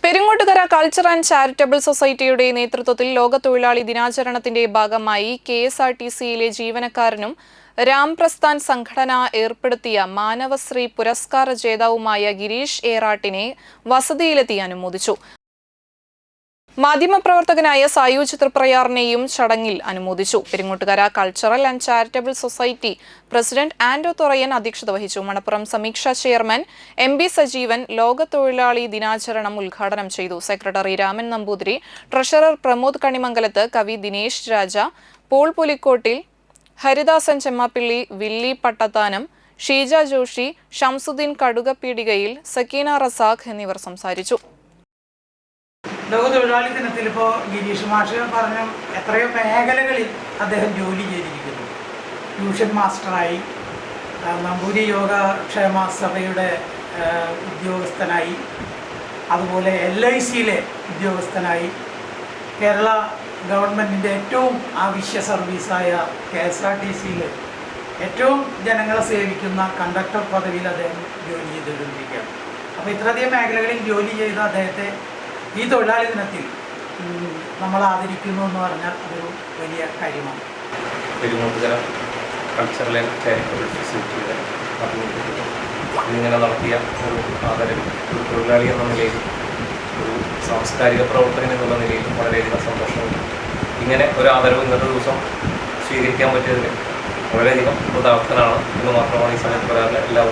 Peringottukara culture and charitable സൊസൈറ്റിയുടെ നേതൃത്വത്തിൽ ലോക തൊഴിലാളി ദിനാചരണത്തിന്റെ ഭാഗമായി KSRTCയിലെ ജീവനക്കാരനും രാംപ്രസ്ഥാൻ സംഘടന ഏർപ്പെടുത്തിയ മാനവശ്രീ പുരസ്കാര ജേതാവുമായ ഗിരീഷ് ഏറാട്ടിനെ വസതിയിലെത്തി അനുമോദിച്ചു. മാധ്യമപ്രവർത്തകനായ സായൂജ് തൃപ്രയാറിനെയും ചടങ്ങിൽ അനുമോദിച്ചു. Peringottukara cultural and charitable society president Ando Thorayan അധ്യക്ഷത വഹിച്ചു. മണപ്പുറം സമീക്ഷ ചെയർമാൻ MB സജീവൻ ലോക തൊഴിലാളി ദിനാചരണം ഉദ്ഘാടനം ചെയ്തു. സെക്രട്ടറി രാമൻ നമ്പൂതിരി, ട്രഷറർ പ്രമോദ് കണിമംഗലത്ത്, കവി ദിനേശ് രാജ, പോൾ പുലിക്കോട്ടിൽ, ഹരിദാസൻ ചെമ്മാപ്പിള്ളി, വില്ലി പട്ടത്താനം, ഷീജ ജോഷി, ഷംസുദ്ദീൻ കടുകപ്പീടികയിൽ, സക്കീന റസാഖ് എന്നിവർ സംസാരിച്ചു. ലോക തൊഴിലാളി ദിനത്തിൽ ഇപ്പോൾ ഗിരീഷ് മാഷ് പറഞ്ഞ എത്രയോ മേഖലകളിൽ അദ്ദേഹം ജോലി ചെയ്തിരിക്കുന്നു. ട്യൂഷൻ മാസ്റ്ററായി, നമ്പൂരി യോഗക്ഷേമ സഭയുടെ ഉദ്യോഗസ്ഥനായി, അതുപോലെ LICയിലെ ഉദ്യോഗസ്ഥനായി, കേരള ഗവൺമെൻറ്റിൻ്റെ ഏറ്റവും ആവശ്യ സർവീസായ KSRTCയിൽ ഏറ്റവും ജനങ്ങളെ സേവിക്കുന്ന കണ്ടക്ടർ പദവിയിൽ അദ്ദേഹം ജോലി ചെയ്തുകൊണ്ടിരിക്കുകയാണ്. അപ്പോൾ ഇത്രയധികം മേഖലകളിൽ ജോലി ചെയ്ത അദ്ദേഹത്തെ ഈ തൊഴിലാളി ദിനത്തിൽ നമ്മൾ ആദരിക്കുന്നു എന്ന് പറഞ്ഞാൽ അതൊരു വലിയ കാര്യമാണ്. പെരിങ്ങോട്ടുകര കൾച്ചറൽ ആൻഡ് ചാരിറ്റബിൾ സൊസൈറ്റിയുടെ ഇങ്ങനെ നടത്തിയ ഒരു ആദരവ് ഒരു തൊഴിലാളി എന്ന നിലയിൽ, ഒരു സാംസ്കാരിക പ്രവർത്തകൻ എന്നുള്ള നിലയിൽ വളരെയധികം സന്തോഷമുണ്ട്. ഇങ്ങനെ ഒരു ആദരവ് ഇന്നത്തെ ദിവസം സ്വീകരിക്കാൻ പറ്റിയതിൽ വളരെയധികം കൃതാർത്ഥനാണ് എന്ന് മാത്രമാണ് ഈ സമയത്ത് പറയാറുള്ള എല്ലാവരും.